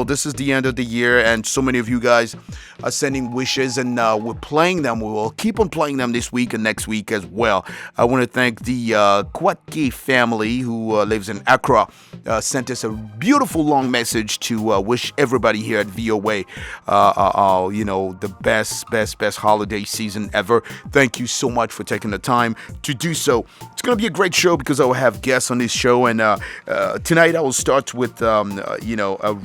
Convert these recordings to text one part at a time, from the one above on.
this is the end of the year, and so many of you guys are sending wishes, and we're playing them. We will keep on playing them this week and next week as well. I want to thank the Kwatki family who lives in Accra. Sent us a beautiful long message to wish everybody here at VOA, the best holiday season ever. Thank you so much for taking the time to do so. It's going to be a great show because I will have guests on this show, and tonight I will start with a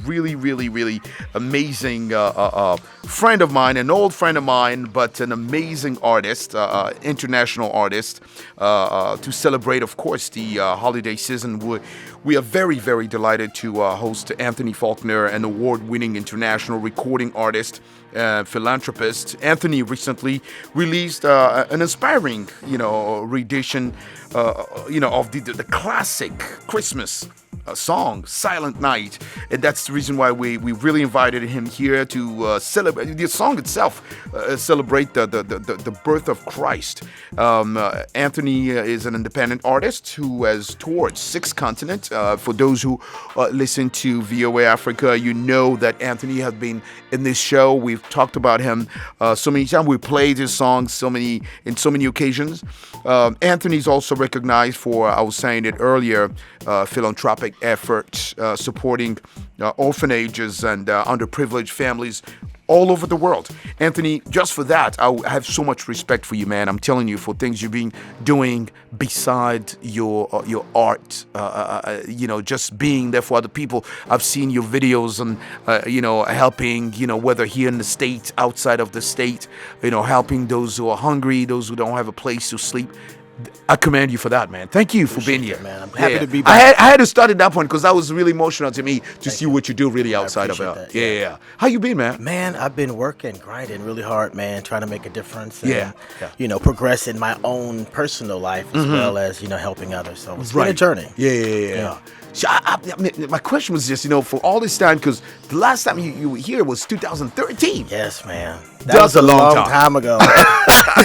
really amazing friend of mine, an old friend of mine, but an amazing artist, international artist, to celebrate, of course, the holiday season. We are very delighted to host Anthony Faulkner, an award-winning international recording artist, philanthropist. Anthony recently released an inspiring, rendition, of the classic Christmas song, Silent Night. And that's the reason why we really invited him here to celebrate. The song itself celebrate the birth of Christ. Anthony is an independent artist who has toured 6 continents. For those who listen to VOA Africa, you know that Anthony has been in this show. We've talked about him so many times. We played his songs in so many occasions. Anthony's also recognized for, I was saying it earlier, philanthropic efforts supporting orphanages and underprivileged families all over the world. Anthony, just for that, I have so much respect for you, man. I'm telling you, for things you've been doing beside your art, just being there for other people. I've seen your videos and, helping, whether here in the States, outside of the state, helping those who are hungry, those who don't have a place to sleep. I commend you for that, man. Thank you for being here, man. I'm happy to be back. I had to start at that point because that was really emotional to me to see what you do really outside of it. Yeah. How you been, man? Man, I've been working, grinding really hard, man, trying to make a difference. And, progress in my own personal life as well as, helping others. So it's been a journey. Yeah. So my question was just, for all this time, because the last time you were here was 2013. Yes, man. That was a long time ago.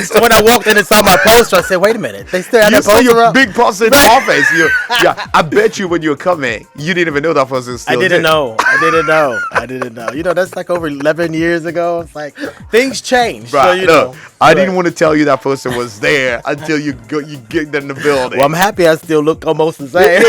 So when I walked in and saw my poster, I said, wait a minute. They still have that poster your up? big poster in the office. I bet you when you were coming, you didn't even know that poster was still I didn't know. That's like over 11 years ago. It's like, things change. Right. So, I didn't want to tell you that poster was there until you get in the building. Well, I'm happy I still look almost the same.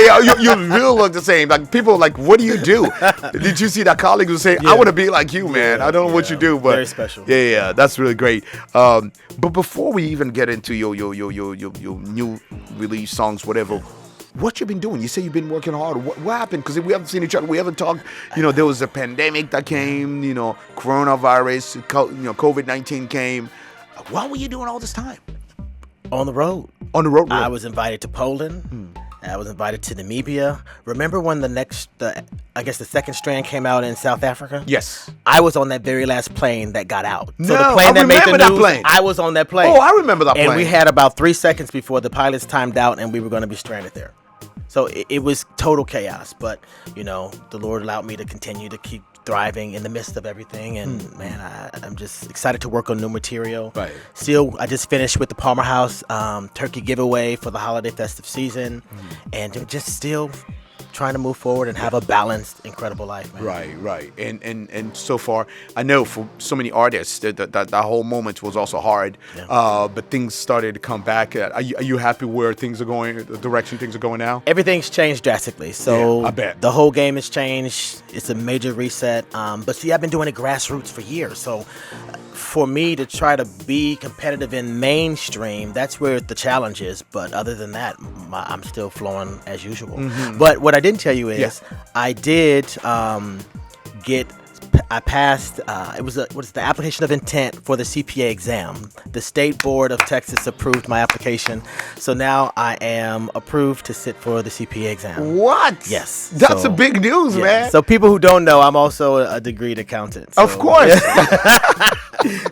You really look the same. Like, people are like, what do you do? Did you see that colleague who said, I want to be like you, man. I don't know what you do, but very special. Yeah, that's really great. But before we even get into your new release songs, whatever, what you been doing? You say you've been working hard. What happened? Because we haven't seen each other. We haven't talked. There was a pandemic that came. Coronavirus. COVID-19 came. What were you doing all this time? On the road. Really? I was invited to Poland. I was invited to Namibia. Remember when the second strand came out in South Africa? Yes. I was on that very last plane that got out. So the plane that made the news, plane. I was on that plane. Oh, I remember that plane. And we had about 3 seconds before the pilots timed out and we were going to be stranded there. So it was total chaos. But, the Lord allowed me to continue to keep thriving in the midst of everything. And, man, I'm just excited to work on new material. Right. Still, I just finished with the Palmer House turkey giveaway for the holiday festive season. And just still trying to move forward and have a balanced, incredible life, man. Right. And so far, I know for so many artists that whole moment was also hard. Yeah. But things started to come back. Are you happy where things are going, the direction things are going now? Everything's changed drastically. So I bet. The whole game has changed. It's a major reset. But see, I've been doing it grassroots for years. So for me to try to be competitive in mainstream, that's where the challenge is. But other than that, I'm still flowing as usual. But what I didn't tell you is I did I passed, it was the application of intent for the CPA exam. The State Board of Texas approved my application. So now I am approved to sit for the CPA exam. What? Yes. That's a big news, man. So people who don't know, I'm also a degreed accountant. So. Of course.